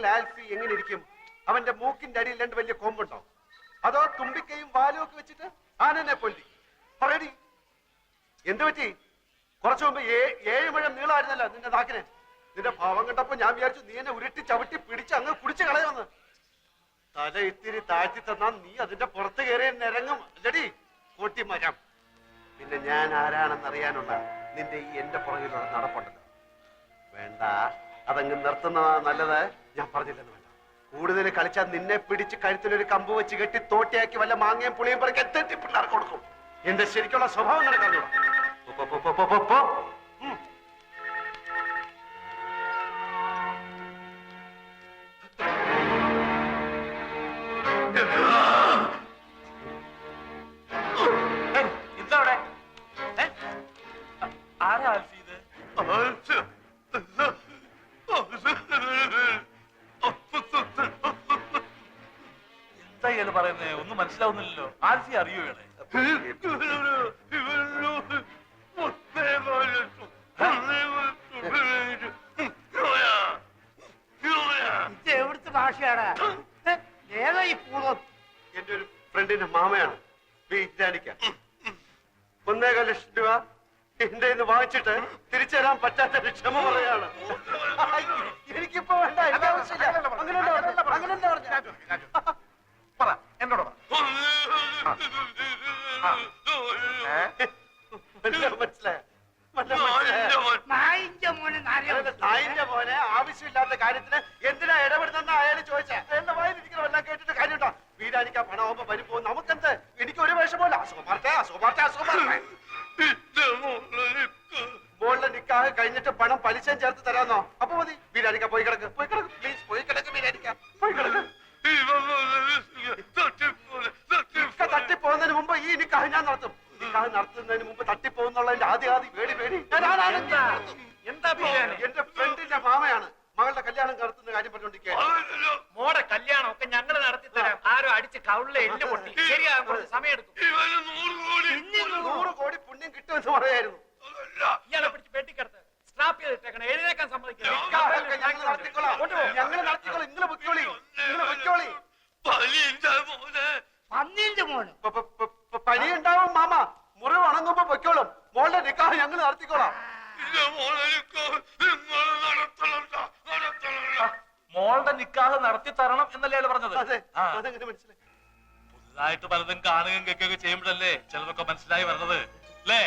അങ്ങനെയാണെങ്കിൽ ആൽഫി എങ്ങനെ ഇരിക്കും? അവന്റെ മൂക്കിന്റെ അടിയിൽ രണ്ട് വലിയ കൊമ്പുണ്ടോ, അതോ തുമ്പിക്കയും വാലും ഒക്കെ വെച്ചിട്ട് ആനനെ പൊല്ലി പറയടി? എന്ത് പറ്റി? കുറച്ചു മുമ്പ് 7 മുഴം നീളമായിരുന്നല്ലോ നിന്റെ നാക്കിന്. നിന്റെ ഭാവം കണ്ടപ്പോ ഞാൻ വിചാരിച്ചു നീ എന്നെ ഉരുട്ടി ചവിട്ടി പിടിച്ച് അങ്ങ് കുടിച്ചു കളയുമെന്ന്. തല ഇത്തിരി താഴ്ത്തി തന്നാ നീ അതിന്റെ പുറത്ത് കയറി നിരങ്ങും അല്ലടി കോട്ടിമരം. പിന്നെ ഞാൻ ആരാണെന്നറിയാനുള്ള നിന്റെ ഈ എന്റെ പുറകിലുള്ള നടപ്പുണ്ടല്ലോ, വേണ്ട, അതങ്ങ് നിർത്തുന്നതാ നല്ലത്. ഞാൻ പറഞ്ഞില്ലെന്ന് വേണ്ട. കൂടുതൽ കളിച്ചാൽ നിന്നെ പിടിച്ച് കഴുത്തിലൊരു കമ്പ് വെച്ച് കെട്ടി തോട്ടിയാക്കി വല്ല മാങ്ങയും പുളിയും പറക്കി എത്തി പിള്ളേർക്ക് കൊടുക്കും. എന്റെ ശരിക്കുള്ള സ്വഭാവം നടക്കാറുണ്ടോ? ഇതവിടെ ആരാ ആൽഫി ഇത്? എന്താ ഇയാള് പറയുന്നേ? ഒന്നും മനസ്സിലാവുന്നില്ലല്ലോ. ആൽഫി അറിയോ ഇയാളെ? എവിടുത്തെ ഭാഷയാണ്? ഏതാ ഈ പൂർവ്വം? എന്റെ ഒരു ഫ്രണ്ടിന്റെ മാമയാണ് വീരാനിക്ക. 1.25 ലക്ഷം രൂപ എന്റെ ഇന്ന് വാങ്ങിച്ചിട്ട് തിരിച്ചു തരാൻ പറ്റാത്ത ക്ഷമ പറയാണ്. എനിക്കിപ്പോ വേണ്ട, എനിക്ക് ആവശ്യമില്ല. അങ്ങനെ പറ, എന്നോട് മനസ്സിലായ നായിന്റെ മോനെ ആവശ്യമില്ലാത്ത കാര്യത്തിന് എന്തിനാ ഇടപെടുന്ന അയാള് ചോദിച്ചാ എന്റെ വായിലിരിക്കുന്ന എല്ലാം കേട്ടിട്ട് കാര്യമുണ്ടോ? വീരാനിക്ക പണമാകുമ്പോ പരിപ്പോ നമുക്കെന്ത്? എനിക്ക് ഒരു വിഷമല്ല. മോളിലെ നിക്കാഹ് കഴിഞ്ഞിട്ട് പണം പലിശയും ചേർത്ത് തരാന്നോ? അപ്പൊ മതി. വീരാനിക്ക പോയി കിടക്ക്, പ്ലീസ് പോയി കിടക്ക്. വീരാനിക്ക പോയി കിടക്ക്. തട്ടിപ്പോകുന്നതിന് മുമ്പ് ഈ നിക്കാഹ് ഞാൻ നടത്തും. നിക്കാഹ് നടത്തുന്നതിന് മുമ്പ് തട്ടിപ്പോകുന്നുള്ളതിന്റെ ആദ്യ പേടി. എന്റെ ഫ്രണ്ടിന്റെ മാമയാണ് മകളുടെ കല്യാണം നടത്തുന്ന കാര്യം പറഞ്ഞോണ്ടിരിക്കുക. മോടെ കല്യാണം ഒക്കെ ഞങ്ങൾ നടത്തി തരാം. ആരോ അടിച്ച് കൗളിലെ എല്ല് പൊട്ടി. ശരിയാകും, കുറച്ച് സമയം എടുക്കും. 100 കോടി പുണ്യം കിട്ടുമെന്ന് പറയായിരുന്നു. ഇയാളെ പിടിച്ച് പെട്ടിക്കടത്ത് സ്ട്രാപ്പ് ചെയ്തിട്ടേക്കണം. എഴുന്നേക്കാൻ സമ്മതിക്കില്ല. ഞങ്ങൾ നടത്തിക്കോളാം. നിങ്ങൾ പൊയ്ക്കോളി. പന്നീന്റെ മോന് പനി ഉണ്ടാവും മാമ. മുറിവ് ഉണങ്ങുമ്പോ പൊയ്ക്കോളും. മോളുടെ നിക്കാഹ് ഞങ്ങൾ നടത്തിക്കോളാം. മോളുടെ നിക്കാഹ് നടത്തി തരണം എന്നല്ലേ അയാൾ പറഞ്ഞത്? അതെ, അതെങ്ങനെ മനസ്സിലായി? പുതുതായിട്ട് പലതും കാണുകയും കേൾക്കുകയൊക്കെ ചെയ്യുമ്പോഴല്ലേ ചിലതൊക്കെ മനസ്സിലായി വരുന്നത് അല്ലേ?